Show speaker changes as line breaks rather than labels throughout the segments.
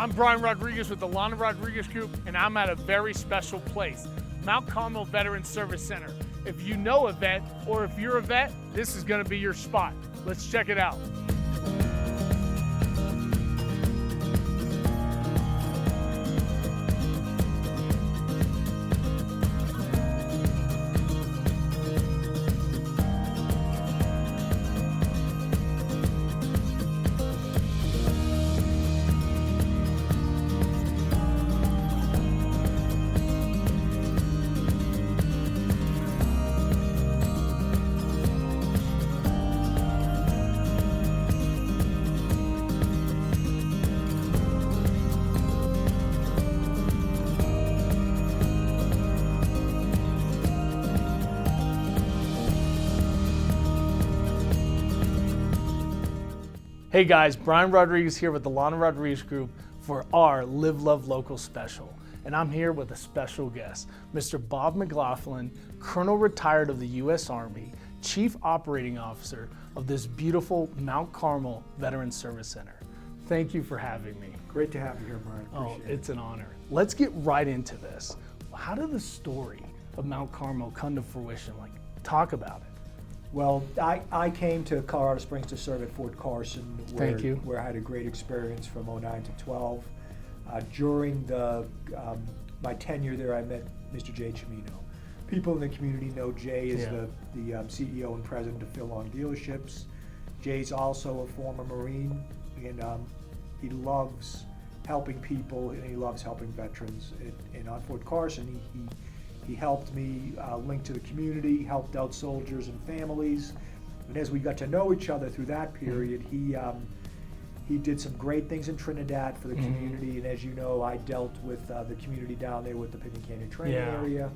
I'm Bryan Rodriguez with the Lana Rodriguez Group, and I'm at a very special place, Mount Carmel Veterans Service Center. If you know a vet, or if you're a vet, this is gonna be your spot. Let's check it out. Hey guys, Bryan Rodriguez here with the Lana Rodriguez Group for our Live Love Local special. And I'm here with a special guest, Mr. Bob McLaughlin, Colonel retired of the U.S. Army, Chief Operating Officer of this beautiful Mount Carmel Veterans Service Center. Thank you for having me.
Great to have you here, Bryan. Appreciate it.
It's an honor. Let's get right into this. How did the story of Mount Carmel come to fruition? Talk about it.
Well, I came to Colorado Springs to serve at Fort Carson, where I had a great experience from 09 to 12. During my tenure there, I met Mr. Jay Cimino. People in the community know Jay is the CEO and president of Phil Long Dealerships. Jay's also a former Marine, and he loves helping people, and he loves helping veterans. And on Fort Carson, he helped me link to the community, helped out soldiers and families. And as we got to know each other through that period, he did some great things in Trinidad for the community. And as you know, I dealt with the community down there with the Pinion Canyon training area.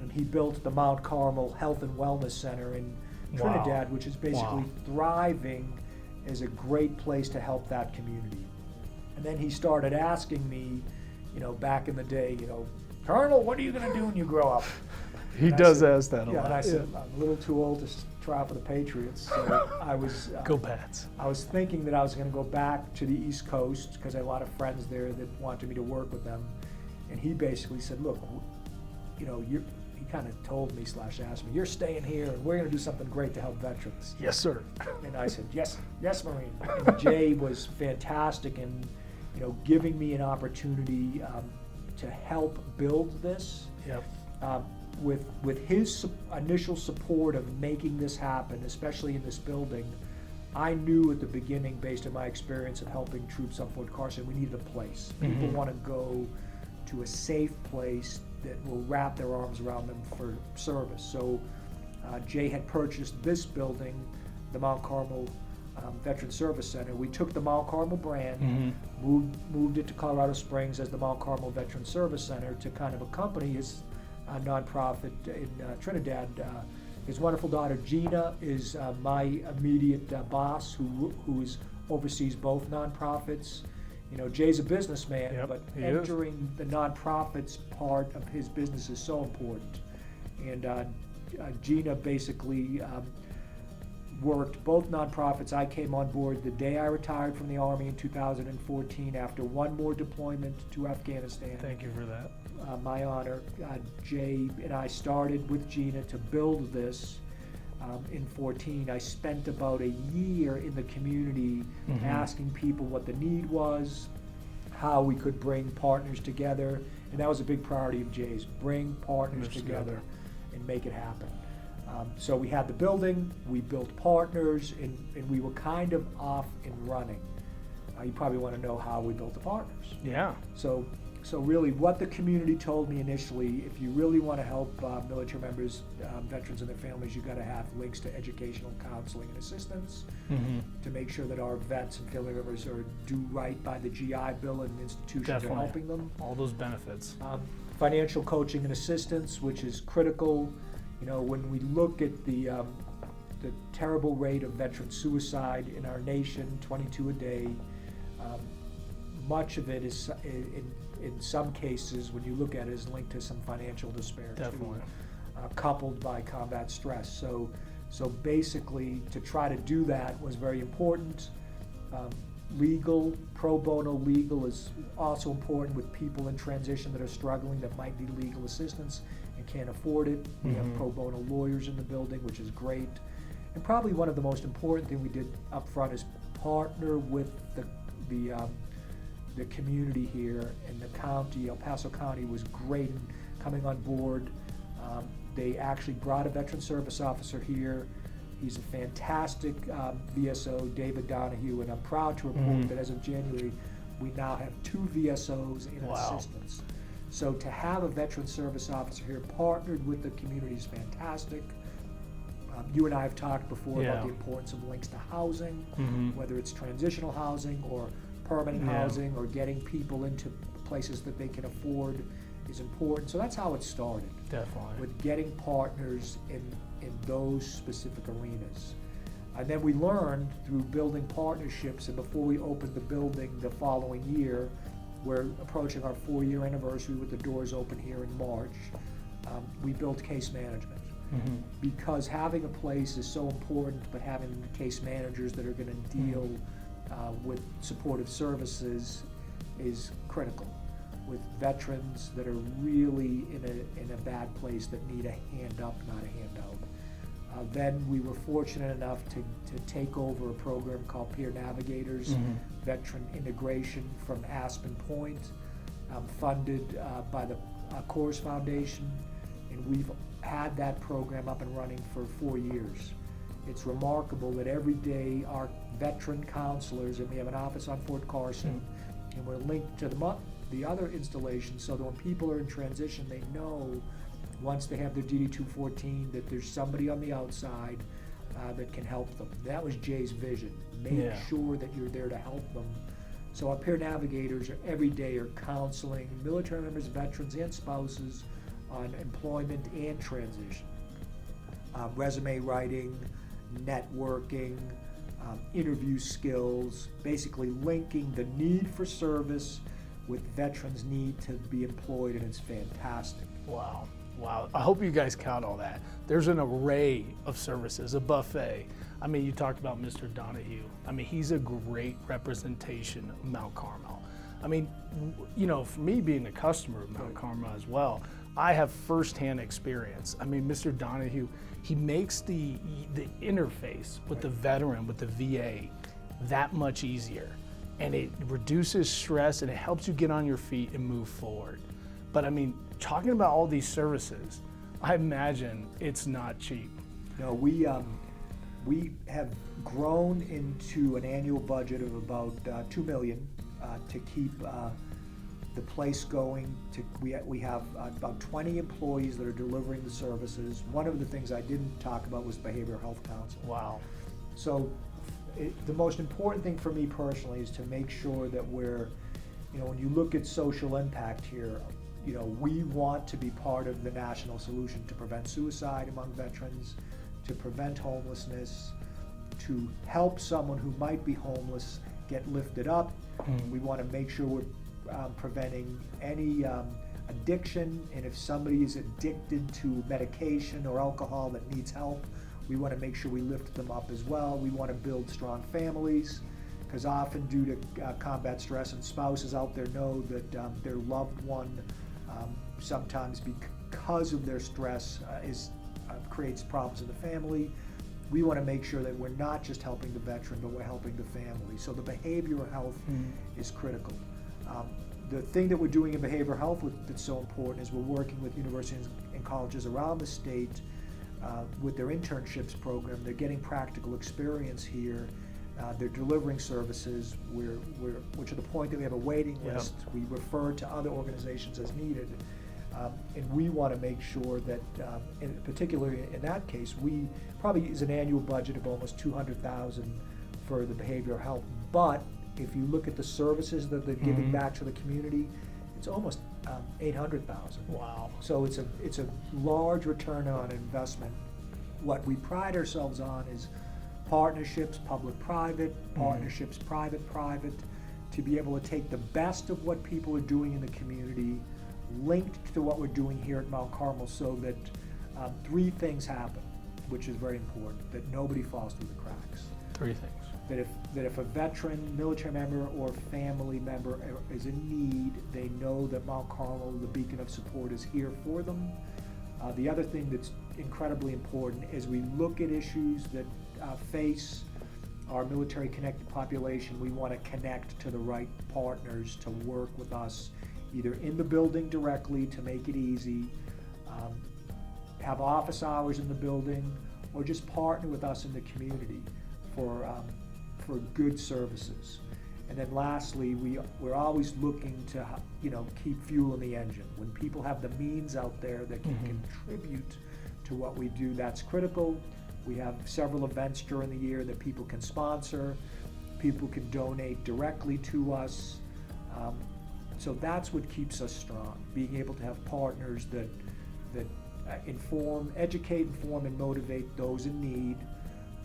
And he built the Mount Carmel Health and Wellness Center in Trinidad, which is basically thriving as a great place to help that community. And then he started asking me, back in the day, Colonel, what are you going to do when you grow up?
He does ask that a lot.
And I said, I'm a little too old to try for the Patriots. So I was
Go Pats.
I was thinking that I was going to go back to the East Coast because I had a lot of friends there that wanted me to work with them. And he basically said, look, he kind of told me / asked me, you're staying here and we're going to do something great to help veterans.
Yes, sir.
And I said, yes, Marine. And Jay was fantastic in, giving me an opportunity to help build this. With his initial support of making this happen, especially in this building, I knew at the beginning, based on my experience of helping troops on Fort Carson, we needed a place. People want to go to a safe place that will wrap their arms around them for service. So Jay had purchased this building, the Mount Carmel Veterans Service Center. We took the Mount Carmel brand, moved it to Colorado Springs as the Mount Carmel Veterans Service Center to kind of accompany his nonprofit in Trinidad. His wonderful daughter Gina is my immediate boss, who oversees both nonprofits. Jay's a businessman, but entering the nonprofits part of his business is so important. And Gina basically worked both nonprofits. I came on board the day I retired from the Army in 2014 after one more deployment to Afghanistan.
Thank you for that.
My honor. Jay and I started with Gina to build this in 14. I spent about a year in the community asking people what the need was, how we could bring partners together, and that was a big priority of Jay's, bring partners together and make it happen. So we had the building, we built partners, and we were kind of off and running. You probably want to know how we built the partners.
Yeah.
So really what the community told me initially, if you really want to help military members, veterans and their families, you got to have links to educational counseling and assistance to make sure that our vets and family members do right by the GI Bill and institutions are helping them.
All those benefits.
Financial coaching and assistance, which is critical. When we look at the terrible rate of veteran suicide in our nation, 22 a day, much of it is, in some cases, when you look at it, is linked to some financial despair.
Definitely.
Coupled by combat stress. So basically, to try to do that was very important. Legal, pro bono legal is also important with people in transition that are struggling, that might need legal assistance and can't afford it. We have pro bono lawyers in the building, which is great. And probably one of the most important thing we did up front is partner with the community here, and the county. El Paso County was great in coming on board. They actually brought a veteran service officer here. He's a fantastic VSO, David Donahue, and I'm proud to report that as of January, we now have 2 VSOs in assistance. So to have a veteran service officer here partnered with the community is fantastic. You and I have talked before about the importance of links to housing, whether it's transitional housing or permanent housing, or getting people into places that they can afford is important. So that's how it started.
Definitely.
With getting partners in those specific arenas. And then we learned through building partnerships, and before we opened the building the following year, we're approaching our 4-year anniversary with the doors open here in March, we built case management. Because having a place is so important, but having case managers that are going to deal with supportive services is critical. With veterans that are really in a bad place, that need a hand up, not a handout. Then we were fortunate enough to take over a program called Peer Navigators, Veteran Integration from Aspen Point, funded by the Coors Foundation, and we've had that program up and running for 4 years. It's remarkable that every day our veteran counselors, and we have an office on Fort Carson, and we're linked to the other installations, so that when people are in transition, they know once they have their DD-214 that there's somebody on the outside that can help them. That was Jay's vision. Make sure that you're there to help them. So our peer navigators are every day are counseling military members, veterans, and spouses on employment and transition. Resume writing, networking, interview skills, basically linking the need for service with veterans' need to be employed, and it's fantastic.
Wow. Wow, I hope you guys count all that. There's an array of services, a buffet. I mean, you talked about Mr. Donahue. I mean, he's a great representation of Mount Carmel. I mean, you know, for me being a customer of Mount Carmel as well, I have firsthand experience. I mean, Mr. Donahue, he makes the interface with the veteran, with the VA, that much easier. And it reduces stress and it helps you get on your feet and move forward. But I mean, talking about all these services, I imagine it's not cheap.
No, we have grown into an annual budget of about $2 million to keep the place going. We have about 20 employees that are delivering the services. One of the things I didn't talk about was behavioral health counseling.
Wow.
So the most important thing for me personally is to make sure that we're, you know, when you look at social impact here, you know, we want to be part of the national solution to prevent suicide among veterans, to prevent homelessness, to help someone who might be homeless get lifted up. We want to make sure we're preventing any addiction, and if somebody is addicted to medication or alcohol that needs help, we want to make sure we lift them up as well. We want to build strong families, because often due to combat stress, and spouses out there know that their loved one sometimes because of their stress creates problems in the family. We want to make sure that we're not just helping the veteran, but we're helping the family. So the behavioral health is critical. The thing that we're doing in behavioral health that's so important is we're working with universities and colleges around the state with their internships program. They're getting practical experience here. They're delivering services. We're to the point that we have a waiting list. We refer to other organizations as needed. And we want to make sure that, particularly in that case, we probably is an annual budget of almost $200,000 for the behavioral health. But if you look at the services that they're giving back to the community, it's almost $800,000.
Wow!
So it's a large return on investment. What we pride ourselves on is partnerships, public-private, partnerships, private-private, to be able to take the best of what people are doing in the community, linked to what we're doing here at Mount Carmel, so that 3 things happen, which is very important, that nobody falls through the cracks.
3 things.
that if a veteran, military member, or family member is in need, they know that Mount Carmel, the beacon of support, is here for them. The other thing that's incredibly important as we look at issues that face our military-connected population, we want to connect to the right partners to work with us, either in the building directly to make it easy, have office hours in the building, or just partner with us in the community for good services. And then lastly, we're always looking to keep fuel in the engine. When people have the means out there that can contribute to what we do, that's critical. We have several events during the year that people can sponsor. People can donate directly to us. So that's what keeps us strong, being able to have partners that educate, inform, and motivate those in need,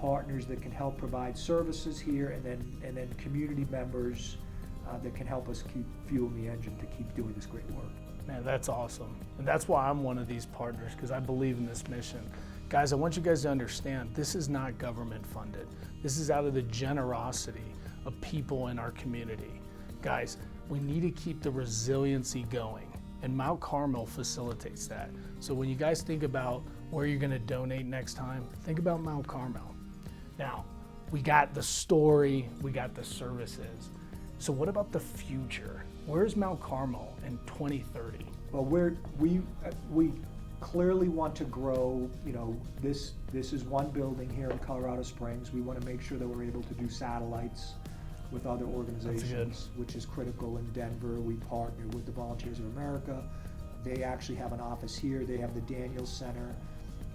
partners that can help provide services here, and then community members that can help us keep fueling the engine to keep doing this great work.
Man, that's awesome. And that's why I'm one of these partners, because I believe in this mission. Guys, I want you guys to understand, this is not government funded. This is out of the generosity of people in our community. Guys, we need to keep the resiliency going, and Mount Carmel facilitates that. So when you guys think about where you're gonna donate next time, think about Mount Carmel. Now, we got the story, we got the services. So what about the future? Where's Mount Carmel in 2030?
Well, we clearly want to grow. This is one building here in Colorado Springs. We want to make sure that we're able to do satellites with other organizations, which is critical. In Denver, we partner with the Volunteers of America. They actually have an office here. They have the Daniels Center.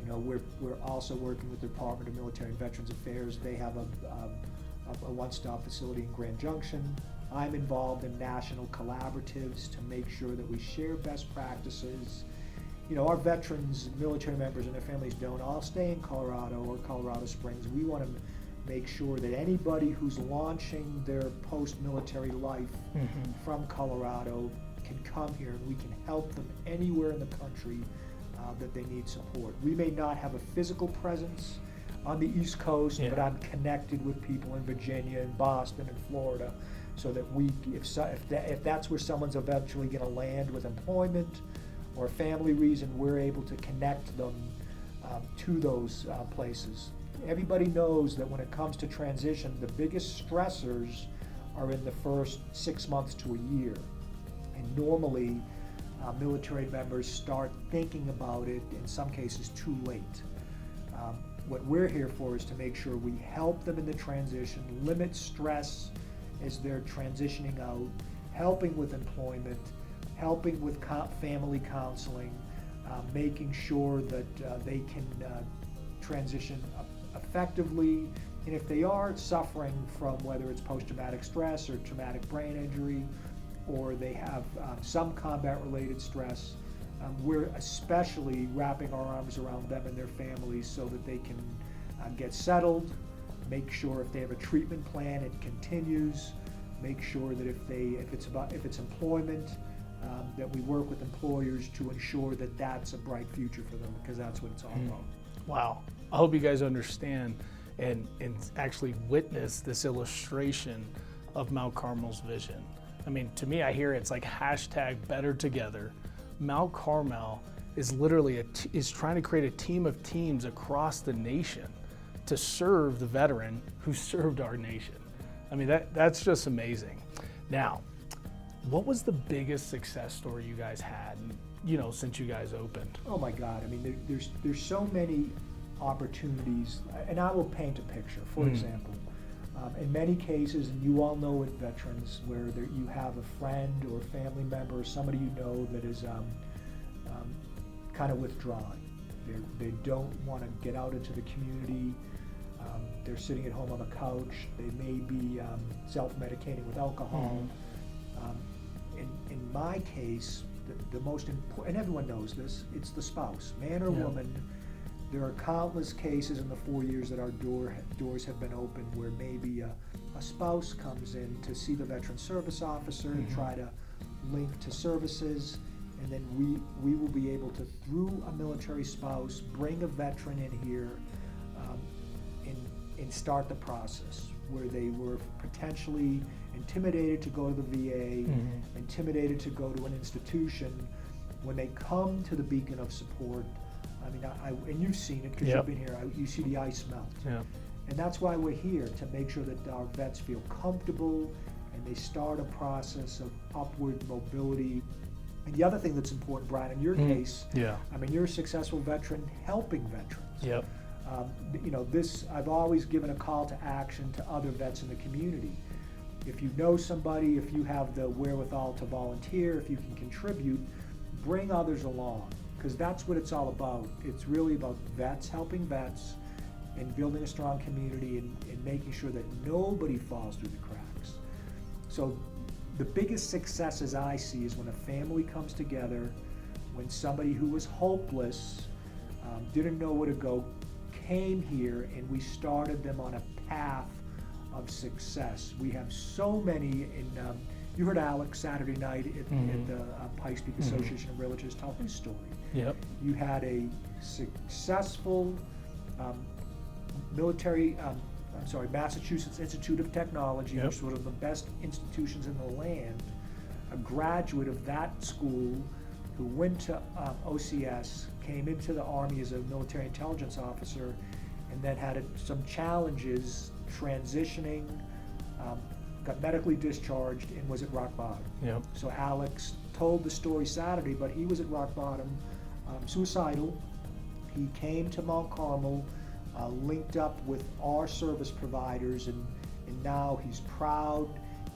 We're also working with the Department of Military and Veterans Affairs. They have a one-stop facility in Grand Junction. I'm involved in national collaboratives to make sure that we share best practices. Our veterans, military members, and their families don't all stay in Colorado or Colorado Springs. We want to make sure that anybody who's launching their post-military life from Colorado can come here, and we can help them anywhere in the country that they need support. We may not have a physical presence on the East Coast, but I'm connected with people in Virginia and Boston and Florida, so that if that's where someone's eventually going to land with employment or a family reason, we're able to connect them to those places. Everybody knows that when it comes to transition, the biggest stressors are in the first 6 months to a year. And normally, military members start thinking about it, in some cases, too late. What we're here for is to make sure we help them in the transition, limit stress as they're transitioning out, helping with employment, helping with family counseling, making sure that they can transition effectively. And if they are suffering from whether it's post-traumatic stress or traumatic brain injury, or they have some combat-related stress, we're especially wrapping our arms around them and their families so that they can get settled, make sure if they have a treatment plan, it continues, make sure that if it's employment, that we work with employers to ensure that that's a bright future for them, because that's what it's all about.
Wow. I hope you guys understand and actually witness this illustration of Mount Carmel's vision. I mean, to me, I hear it's like #BetterTogether. Mount Carmel is literally is trying to create a team of teams across the nation to serve the veteran who served our nation. I mean, that's just amazing. Now, what was the biggest success story you guys had, since you guys opened?
Oh my God! I mean, there's so many opportunities, and I will paint a picture. For example, in many cases, and you all know with veterans, where you have a friend or family member or somebody you know that is kind of withdrawing. They don't want to get out into the community. They're sitting at home on the couch. They may be self-medicating with alcohol. In my case, the most important, and everyone knows this, it's the spouse, man or woman. There are countless cases in the 4 years that our doors have been open where maybe a spouse comes in to see the veteran service officer and try to link to services, and then we will be able to, through a military spouse, bring a veteran in here and start the process where they were potentially intimidated to go to the VA, intimidated to go to an institution. When they come to the beacon of support, I mean, and you've seen it because you've been here, you see the ice melt.
Yeah.
And that's why we're here, to make sure that our vets feel comfortable and they start a process of upward mobility. And the other thing that's important, Brian, in your case, I mean, you're a successful veteran helping veterans.
Yep.
You know, I've always given a call to action to other vets in the community. If you know somebody, if you have the wherewithal to volunteer, if you can contribute, bring others along, because that's what it's all about. It's really about vets helping vets and building a strong community and making sure that nobody falls through the cracks. So the biggest successes I see is when a family comes together, when somebody who was hopeless, didn't know where to go, came here, and we started them on a path of success. We have so many, and you heard Alex Saturday night at the Pikes Peak Association of Realtors tell his story.
Yep.
You had a successful Massachusetts Institute of Technology, which is one of the best institutions in the land, a graduate of that school who went to OCS, came into the Army as a military intelligence officer, and then had some challenges transitioning, got medically discharged, and was at rock bottom.
Yep.
So Alex told the story Saturday, but he was at rock bottom, suicidal. He came to Mount Carmel, linked up with our service providers, and now he's proud,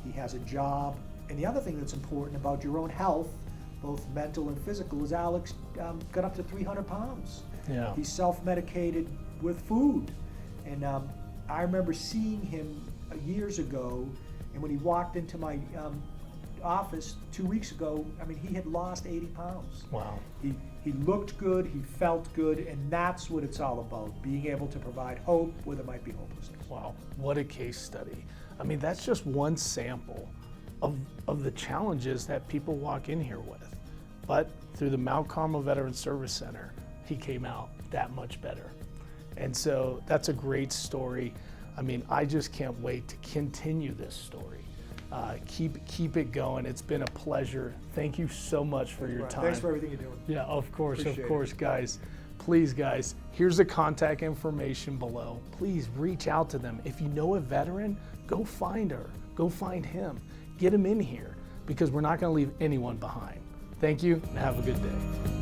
he has a job. And the other thing that's important about your own health, both mental and physical, is Alex got up to 300 pounds.
Yeah.
He's self-medicated with food. And I remember seeing him years ago, and when he walked into my office 2 weeks ago, I mean, he had lost 80 pounds.
Wow.
He looked good, he felt good, and that's what it's all about, being able to provide hope where there might be hopelessness.
Wow, what a case study. I mean, that's just one sample of the challenges that people walk in here with. But through the Mount Carmel Veterans Service Center, he came out that much better. And so that's a great story. I mean, I just can't wait to continue this story. Keep it going. It's been a pleasure. Thank you so much for your time.
Thanks for everything you're doing.
Yeah, of course,
Appreciate it.
guys. Please, guys, here's the contact information below. Please reach out to them. If you know a veteran, go find her, go find him, get him in here, because we're not going to leave anyone behind. Thank you, and have a good day.